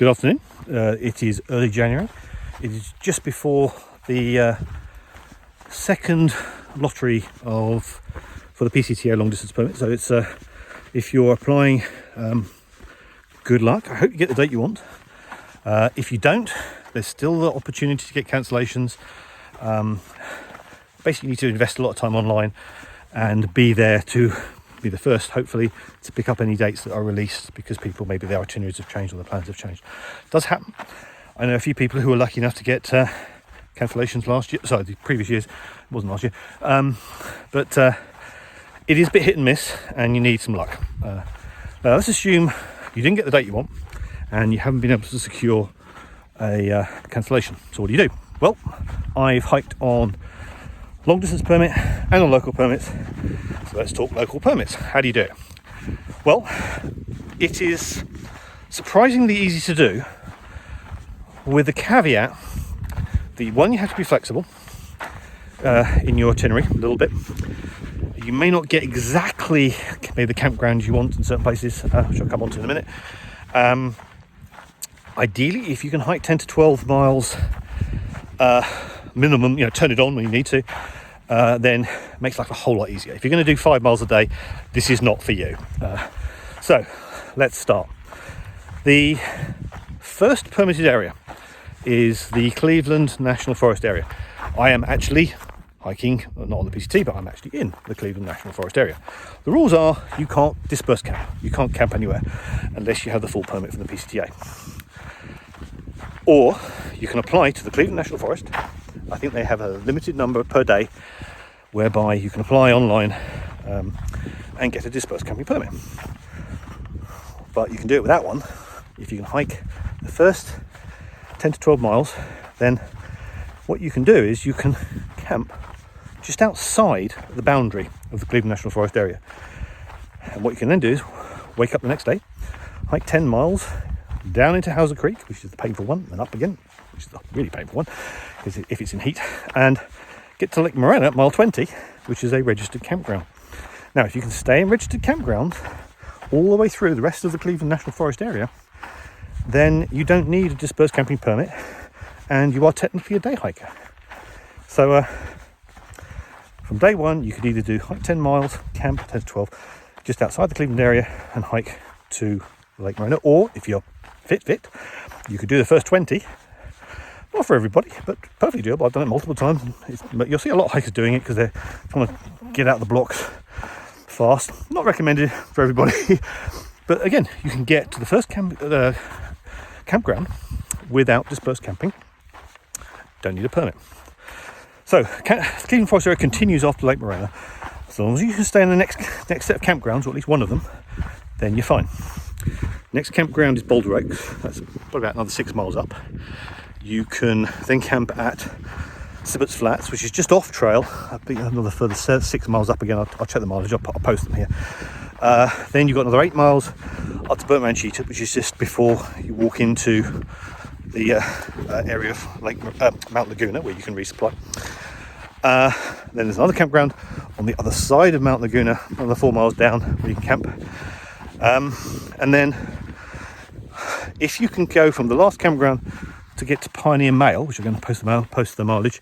Good afternoon. It is early January. It is just before the second lottery for the PCTA Long Distance Permit. So it's if you're applying, good luck. I hope you get the date you want. If you don't, there's still the opportunity to get cancellations. Basically, you need to invest a lot of time online and be there to be the first, hopefully, to pick up any dates that are released because people, maybe their itineraries have changed or their plans have changed. It does happen. I know a few people who were lucky enough to get cancellations last year. Sorry, the previous years. It wasn't last year. But it is a bit hit and miss, and you need some luck. Now, let's assume you didn't get the date you want and you haven't been able to secure a cancellation. So what do you do? Well, I've hiked on long distance permit and on local permits. So let's talk local permits. How do you do it? Well, it is surprisingly easy to do, with the caveat that one, you have to be flexible in your itinerary a little bit. You may not get exactly maybe the campgrounds you want in certain places, which I'll come on to in a minute. Ideally, if you can hike 10 to 12 miles minimum, turn it on when you need to, then it makes life a whole lot easier. If you're going to do 5 miles a day, this is not for you. So let's start. The first permitted area is the Cleveland National Forest area. I am actually hiking, not on the PCT, but I'm actually in the Cleveland National Forest area. The rules are you can't disperse camp. You can't camp anywhere unless you have the full permit from the PCTA. Or you can apply to the Cleveland National Forest. I think they have a limited number per day whereby you can apply online and get a dispersed camping permit. But you can do it without one. If you can hike the first 10 to 12 miles, then what you can do is you can camp just outside the boundary of the Cleveland National Forest area. And what you can then do is wake up the next day, hike 10 miles down into Hauser Creek, which is the painful one, and up again, which is the really painful one, because if it's in heat, and get to Lake Morena at mile 20, which is a registered campground. Now, if you can stay in registered campgrounds all the way through the rest of the Cleveland National Forest area, then you don't need a dispersed camping permit, and you are technically a day hiker. So from day one, you could either do hike 10 miles, camp 10 to 12, just outside the Cleveland area, and hike to Lake Morena, or if you're fit, you could do the first 20. Not for everybody, but perfectly doable. I've done it multiple times. But you'll see a lot of hikers doing it because they want to get out the blocks fast. Not recommended for everybody. But again, you can get to the first campground without dispersed camping. Don't need a permit. So the Cleveland Forest area continues after Lake Morena. As long as you can stay in the next set of campgrounds, or at least one of them, then you're fine. Next campground is Boulder Oaks. That's probably about another 6 miles up. You can then camp at Sibbert's Flats, which is just off trail. I think another further 6 miles up again. I'll check the mileage. I'll post them here. Then you've got another 8 miles up to Burnt Man Cheetah, which is just before you walk into the area of Mount Laguna, where you can resupply. Then there's another campground on the other side of Mount Laguna, another 4 miles down, where you can camp. And then if you can go from the last campground to get to Pioneer Mail, which I'm going to post the mileage.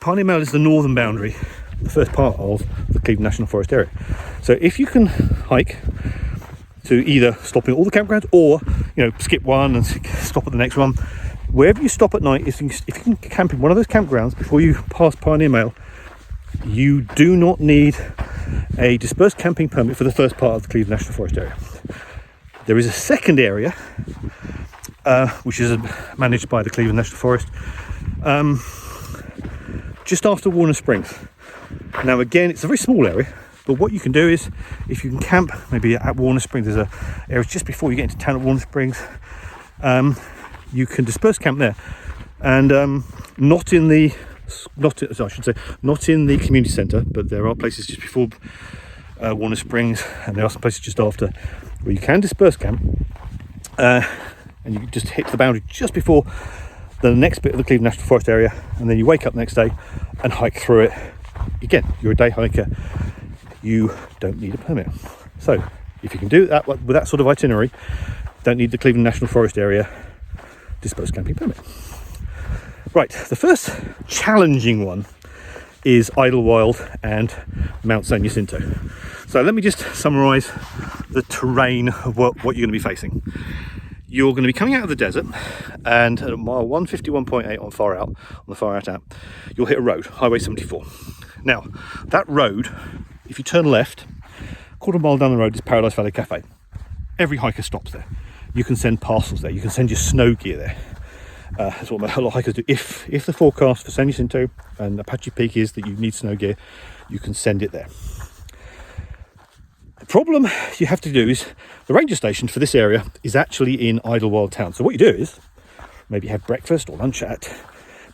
Pioneer Mail is the northern boundary, the first part of the Cleveland National Forest area. So if you can hike to either stop in all the campgrounds, or skip one and stop at the next one, wherever you stop at night, if you can camp in one of those campgrounds before you pass Pioneer Mail, you do not need a dispersed camping permit for the first part of the Cleveland National Forest area. There is a second area, which is managed by the Cleveland National Forest, just after Warner Springs. Now again, it's a very small area, but what you can do is, if you can camp maybe at Warner Springs, there's a area just before you get into town at Warner Springs, you can disperse camp there, and not in the community centre, but there are places just before Warner Springs, and there are some places just after where you can disperse camp, and you can just hit the boundary just before the next bit of the Cleveland National Forest area, and then you wake up the next day and hike through it. Again, you're a day hiker, you don't need a permit. So if you can do that with that sort of itinerary, don't need the Cleveland National Forest area, dispersed camping permit. Right, the first challenging one is Idyllwild and Mount San Jacinto. So let me just summarise the terrain of what you're going to be facing. You're going to be coming out of the desert, and at mile 151.8 on the far out app, you'll hit a road, Highway 74. Now, that road, if you turn left, quarter mile down the road is Paradise Valley Cafe. Every hiker stops there. You can send parcels there. You can send your snow gear there. That's what a lot of hikers do. If the forecast for San Jacinto and Apache Peak is that you need snow gear, you can send it there. The problem you have to do is the ranger station for this area is actually in Idyllwild town. So what you do is maybe have breakfast or lunch at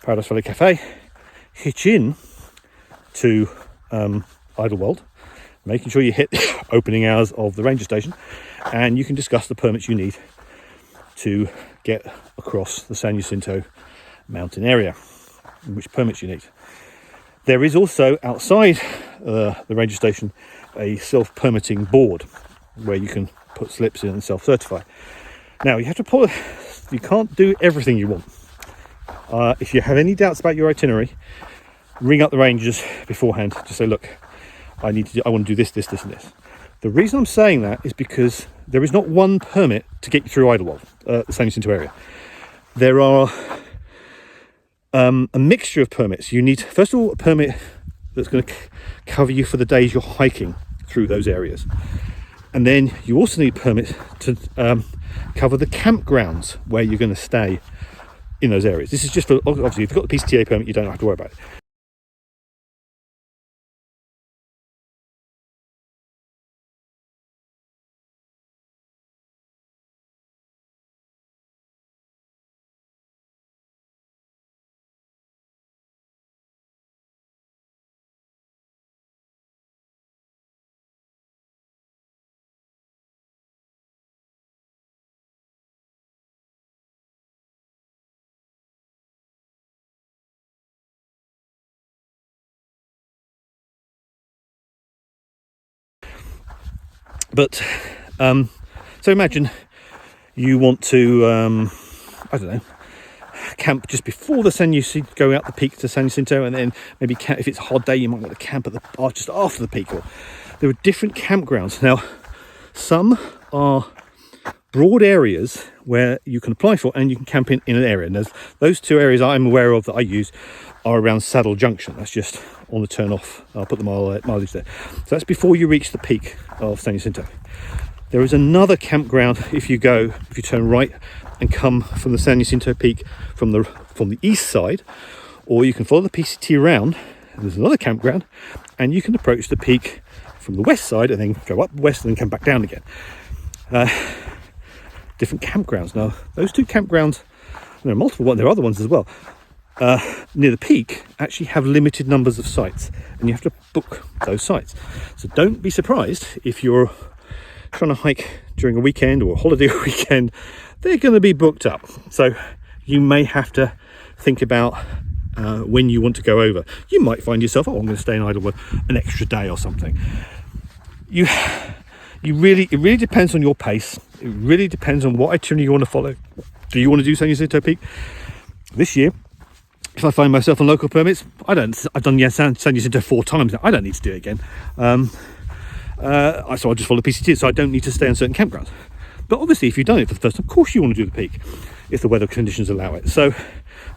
Paradise Valley Cafe, hitch in to Idyllwild, making sure you hit opening hours of the ranger station, and you can discuss the permits you need to get across the San Jacinto mountain area, and which permits you need. There is also outside the ranger station a self-permitting board where you can put slips in and self-certify. Now you have to you can't do everything you want. If you have any doubts about your itinerary, ring up the rangers beforehand to say, look, I want to do this, this, and this. The reason I'm saying that is because there is not one permit to get you through Idyllwild, the San Jacinto area. There are a mixture of permits. You need, first of all, a permit that's going to cover you for the days you're hiking through those areas. And then you also need a permit to cover the campgrounds where you're going to stay in those areas. This is just for, obviously, if you've got the PCTA permit, you don't have to worry about it. But so imagine you want to I don't know, camp just before the San Jacinto, go out the peak to San Jacinto, and then maybe if it's a hot day you might want to camp at just after the peak. Or there are different campgrounds. Now some are broad areas where you can apply for and you can camp in an area, and there's those two areas I'm aware of that I use are around Saddle Junction. That's just on the turn off. I'll put the mileage there. So that's before you reach the peak of San Jacinto. There is another campground if you turn right and come from the San Jacinto peak from the east side, or you can follow the PCT around, and there's another campground, and you can approach the peak from the west side and then go up west and then come back down again. Different campgrounds. Now those two campgrounds, there are multiple ones, there are other ones as well, near the peak actually have limited numbers of sites, and you have to book those sites. So don't be surprised if you're trying to hike during a weekend or a holiday weekend, they're going to be booked up. So you may have to think about when you want to go over. You might find yourself, I'm going to stay in Idyllwild an extra day or something. It really depends on your pace. It really depends on what itinerary you want to follow. Do you want to do San Jacinto Peak? This year, if I find myself on local permits, I've done San Jacinto 4 times now. I don't need to do it again. So I'll just follow PCT, so I don't need to stay on certain campgrounds. But obviously, if you've done it for the first time, of course you want to do the peak if the weather conditions allow it. So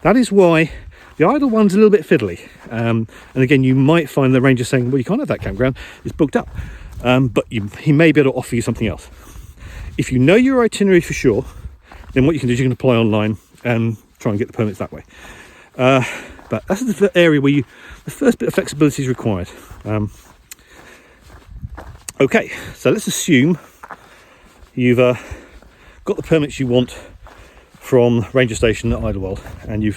that is why the Idyll one's a little bit fiddly. And again, you might find the ranger saying, well, you can't have that campground, it's booked up. But he may be able to offer you something else. If you know your itinerary for sure, then what you can do is you can apply online and try and get the permits that way. But that's the area where the first bit of flexibility is required. Okay, so let's assume you've got the permits you want from ranger station at Idyllwild, and you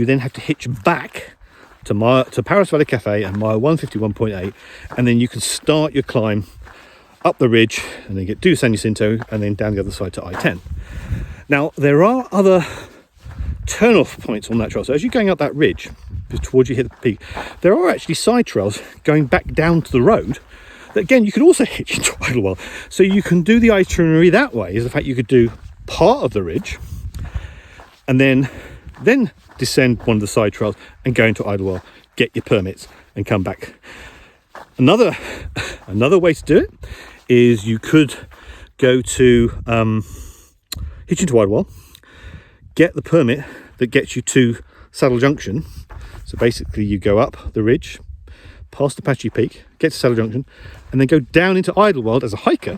then have to hitch back to Paradise Valley Cafe and mile 151.8, and then you can start your climb up the ridge and then get to San Jacinto and then down the other side to I-10. Now there are other turn-off points on that trail, so as you're going up that ridge towards you hit the peak, there are actually side trails going back down to the road that again you could also hitch into Idyllwild. So you can do the itinerary that way. Is the fact you could do part of the ridge, and then descend one of the side trails and go into Idyllwild, get your permits and come back. Another way to do it is you could go to hitch into Idyllwild, get the permit that gets you to Saddle Junction. So basically you go up the ridge, past Apache Peak, get to Saddle Junction, and then go down into Idyllwild as a hiker,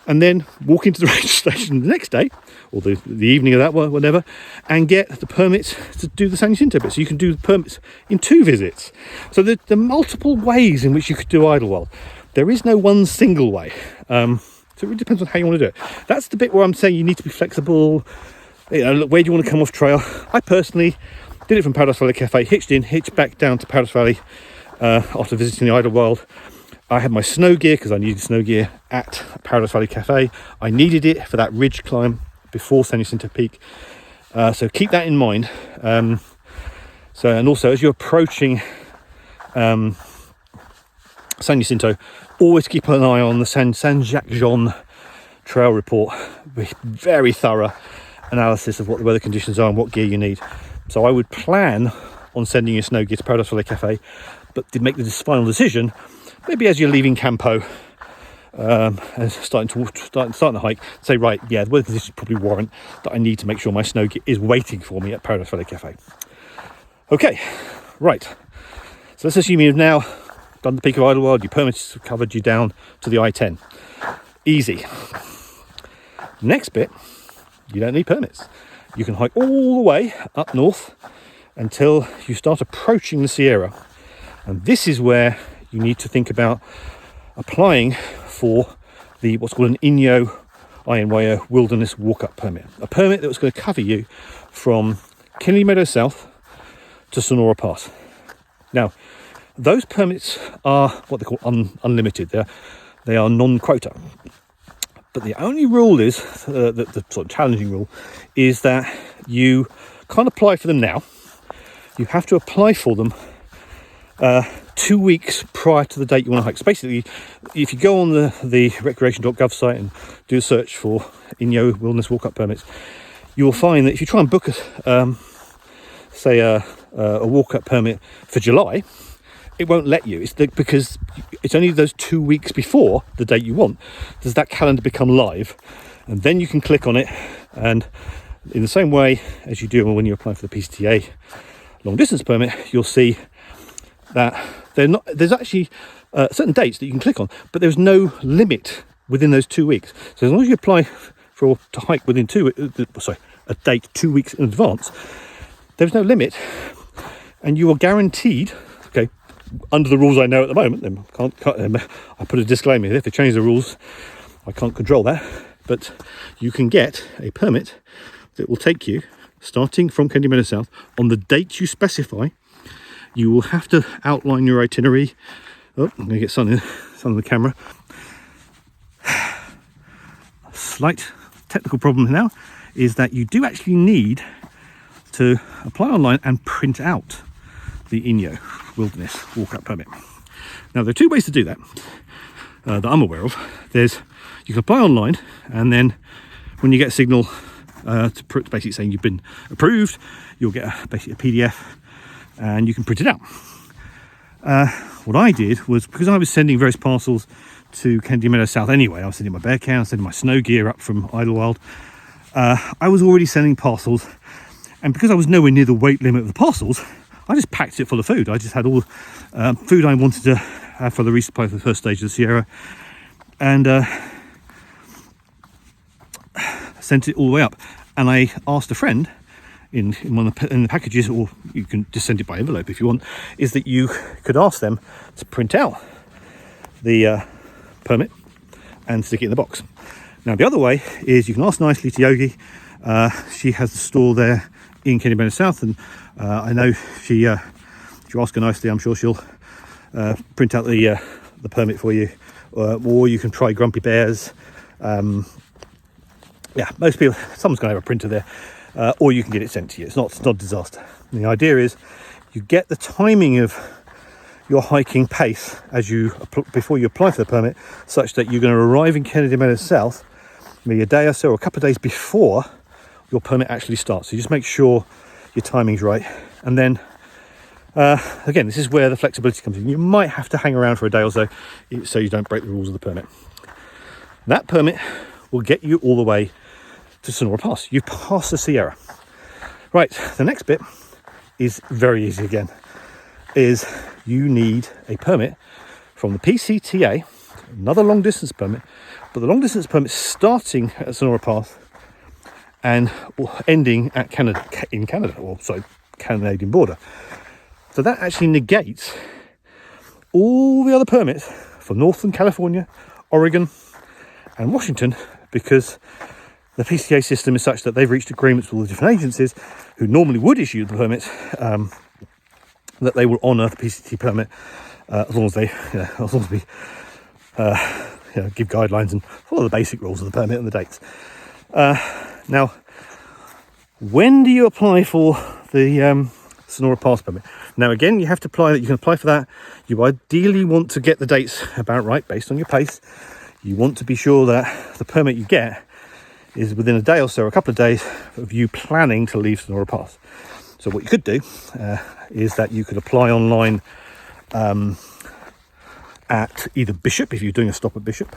and then walk into the ranger station the next day, or the evening of that one, whatever, and get the permits to do the San Jacinto bit. So you can do the permits in 2 visits. So there are multiple ways in which you could do Idyllwild. There is no one single way. So it really depends on how you want to do it. That's the bit where I'm saying you need to be flexible. You know, look, where do you want to come off trail? I personally did it from Paradise Valley Cafe, hitched back down to Paradise Valley after visiting the Idyllwild. I had my snow gear because I needed snow gear at Paradise Valley Cafe. I needed it for that ridge climb before San Jacinto Peak. So keep that in mind. And also as you're approaching San Jacinto, always keep an eye on the San Jacques Jean trail report with very thorough analysis of what the weather conditions are and what gear you need. So I would plan on sending your snow gear to Paradise Valley Cafe, but to make this final decision, maybe as you're leaving Campo and starting the hike, say, right, yeah, the weather conditions probably warrant that I need to make sure my snow gear is waiting for me at Paradise Valley Cafe. Okay, right. So let's assume you've now done the peak of Idyllwild, your permits have covered you down to the I-10. Easy. Next bit, you don't need permits. You can hike all the way up north until you start approaching the Sierra. And this is where you need to think about applying for the what's called an Inyo INYO Wilderness Walk-Up Permit. A permit that was going to cover you from Kennedy Meadow South to Sonora Pass. Now, those permits are what they call unlimited. They are non-quota. But the only rule is, the sort of challenging rule, is that you can't apply for them now. You have to apply for them 2 weeks prior to the date you want to hike. So basically, if you go on the recreation.gov site and do a search for Inyo Wilderness Walk-Up Permits, you will find that if you try and book a walk-up permit for July, it won't let you. Because it's only those 2 weeks before the date you want does that calendar become live, and then you can click on it. And in the same way as you do when you apply for the PCTA Long Distance Permit, you'll see that there's actually certain dates that you can click on, but there's no limit within those 2 weeks. So as long as you apply to hike within a date 2 weeks in advance, there's no limit, and you are guaranteed. Okay, under the rules I know at the moment, I put a disclaimer here. If they change the rules, I can't control that, but you can get a permit that will take you starting from Kennedy Meadow South on the date you specify. You will have to outline your itinerary. Oh, I'm going to get sun on the camera. A slight technical problem now is that you do actually need to apply online and print out the Inyo Wilderness Walk-Up Permit. Now, there are 2 ways to do that that I'm aware of. You can apply online, and then when you get a signal to basically saying you've been approved, you'll get basically a PDF, and you can print it out. What I did was, because I was sending various parcels to Kennedy Meadow South anyway, I was sending my bear can, I was sending my snow gear up from Idyllwild. I was already sending parcels, and because I was nowhere near the weight limit of the parcels, I just packed it full of food. I just had all food I wanted to have for the resupply for the first stage of the Sierra, and sent it all the way up. And I asked a friend in the packages, or you can just send it by envelope if you want, is that you could ask them to print out the permit and stick it in the box. Now, the other way is you can ask nicely to Yogi. She has the store there in Kennedy Meadow South, and I know if you ask her nicely, I'm sure she'll print out the permit for you, or you can try Grumpy Bears. Most people, someone's going to have a printer there, or you can get it sent to you. It's not a disaster. And the idea is you get the timing of your hiking pace before you apply for the permit, such that you're going to arrive in Kennedy Meadow South maybe a day or so or a couple of days before your permit actually starts. So you just make sure your timing's right. And then again, this is where the flexibility comes in. You might have to hang around for a day or so you don't break the rules of the permit. That permit will get you all the way to Sonora Pass. You've passed the Sierra. Right, the next bit is very easy again, is you need a permit from the PCTA, another long distance permit, but the long distance permit starting at Sonora Pass and ending at Canada, Canadian border. So that actually negates all the other permits for Northern California, Oregon and Washington, because the PCTA system is such that they've reached agreements with all the different agencies who normally would issue the permits, that they will honour the PCT permit as long as we give guidelines and follow the basic rules of the permit and the dates. Now, when do you apply for the Sonora Pass permit? Now, again, you have to apply that. You can apply for that. You ideally want to get the dates about right based on your pace. You want to be sure that the permit you get is within a day or so, or a couple of days of you planning to leave Sonora Pass. So what you could do is that you could apply online at either Bishop, if you're doing a stop at Bishop.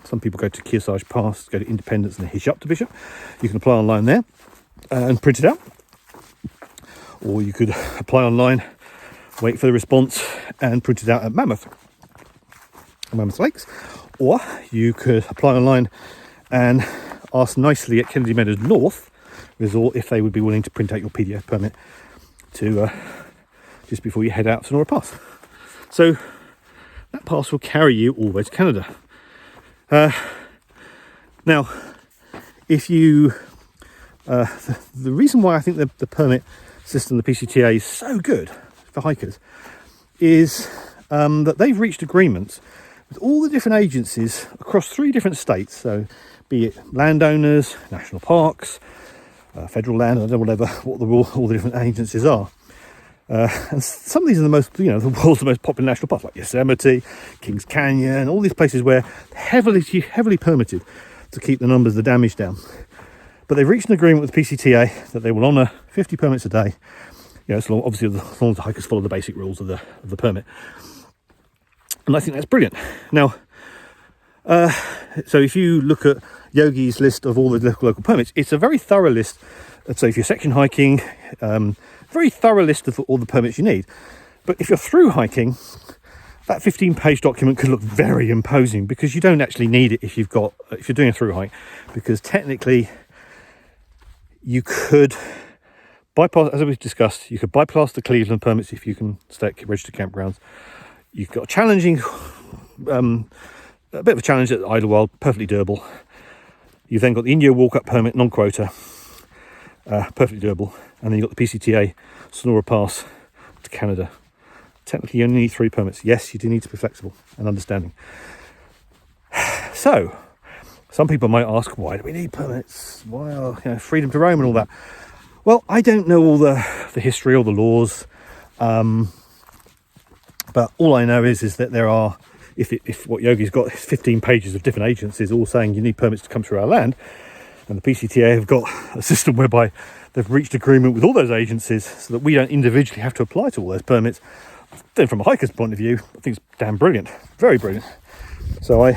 Some people go to Kearsarge Pass, go to Independence and hitch up to Bishop. You can apply online there and print it out. Or you could apply online, wait for the response and print it out at Mammoth Lakes. Or you could apply online and ask nicely at Kennedy Meadows North Resort if they would be willing to print out your PDF permit to just before you head out Sonora Pass. So that pass will carry you all the way to Canada. Now, if you the reason why I think the permit system, the PCTA, is so good for hikers is that they've reached agreements with all the different agencies across 3 different states. So be it landowners, national parks, federal land, I don't know what all the different agencies are. And some of these are the most, the world's most popular national parks, like Yosemite, Kings Canyon, all these places where heavily permitted to keep the numbers, the damage down. But they've reached an agreement with PCTA that they will honour 50 permits a day. As long as the hikers follow the basic rules of the permit. And I think that's brilliant. Now, so if you look at Yogi's list of all the local permits, it's a very thorough list. So if you're section hiking, very thorough list of all the permits you need. But if you're through hiking, that 15-page document could look very imposing, because you don't actually need it if you're doing a through hike, because technically you could bypass, as we've discussed, you could bypass the Cleveland permits if you can stay at registered campgrounds. You've got a challenging, a bit of a challenge at Idyllwild, perfectly doable. You've then got the Inyo walk-up permit, non-quota, perfectly doable. And then you've got the PCTA Sonora Pass to Canada. Technically, you only need 3 permits. Yes, you do need to be flexible and understanding. So, some people might ask, why do we need permits? Why freedom to roam and all that? Well, I don't know all the history or the laws, but all I know is that there are, if what Yogi's got is 15 pages of different agencies all saying you need permits to come through our land, and the PCTA have got a system whereby they've reached agreement with all those agencies so that we don't individually have to apply to all those permits, then from a hiker's point of view, I think it's damn brilliant, very brilliant. So I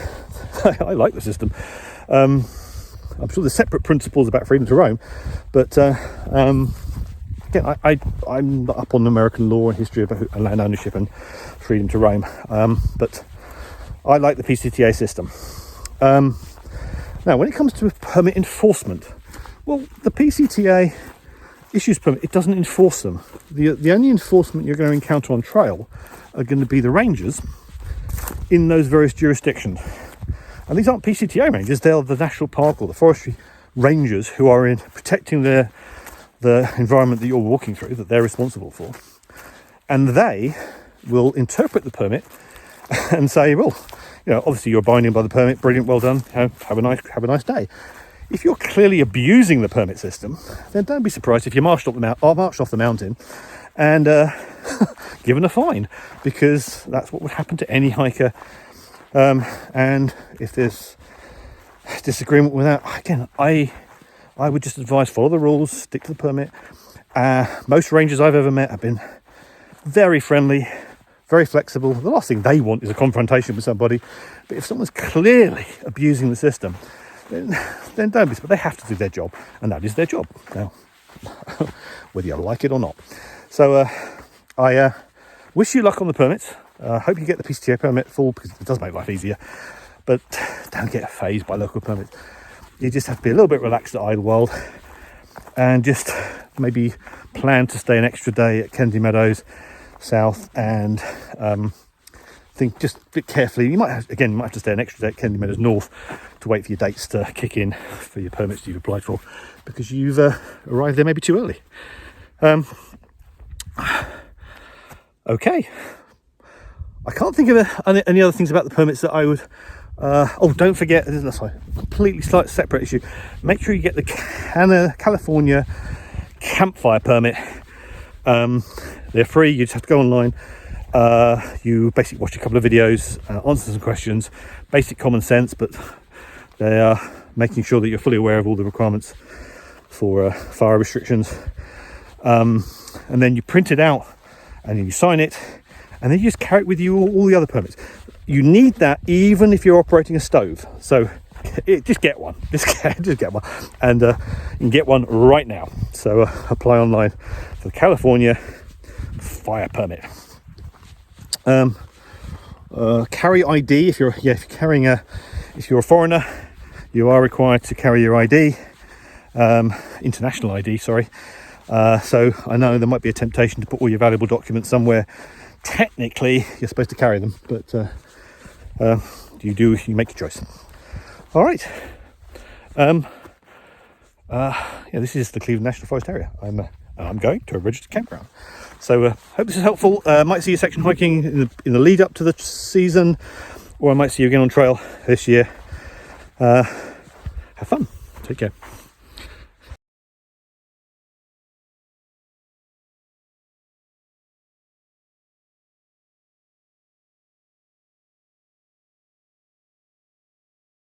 like the system. I'm sure there's separate principles about freedom to roam, but again, I'm not up on American law and history about land ownership and freedom to roam, but I like the PCTA system. Now, when it comes to permit enforcement, well, the PCTA issues permit, it doesn't enforce them. The only enforcement you're going to encounter on trail are going to be the rangers in those various jurisdictions. And these aren't PCTA rangers, they're the national park or the forestry rangers who are in protecting the environment that you're walking through, that they're responsible for. And they will interpret the permit and say, well, obviously you're abiding by the permit, brilliant, well done, have a nice day. If you're clearly abusing the permit system, then don't be surprised if you're marched off the mountain and given a fine, because that's what would happen to any hiker. And if there's disagreement with that. Again, I would just advise follow the rules, stick to the permit. Most rangers I've ever met have been very friendly, very flexible. The last thing they want is a confrontation with somebody. But if someone's clearly abusing the system, then don't be. But they have to do their job, and that is their job now, whether you like it or not. So I wish you luck on the permits. Hope you get the PCTA permit full, because it does make life easier. But don't get fazed by local permits. You just have to be a little bit relaxed at Idyllwild, and just maybe plan to stay an extra day at Kennedy Meadows South, and think just a bit carefully. You might have to stay an extra day at Kennedy Meadows North to wait for your dates to kick in for your permits you've applied for, because you've arrived there maybe too early. Okay, I can't think of any other things about the permits that I would. Don't forget, sorry, completely separate issue. Make sure you get the California Campfire Permit. They're free. You just have to go online. You basically watch a couple of videos, answer some questions, basic common sense, but they are making sure that you're fully aware of all the requirements for fire restrictions. And then you print it out, and then you sign it, and then you just carry it with you all the other permits. You need that even if you're operating a stove. So just get one. Just get one, and you can get one right now. So apply online for the California fire permit. Carry ID if you're carrying if you're a foreigner, you are required to carry your ID, international ID. Sorry. So I know there might be a temptation to put all your valuable documents somewhere. Technically, you're supposed to carry them, but you make your choice. All right. This is the Cleveland National Forest area. I'm going to a registered campground. So hope this is helpful. Might see you section hiking in the lead up to the season, or I might see you again on trail this year. Have fun. Take care.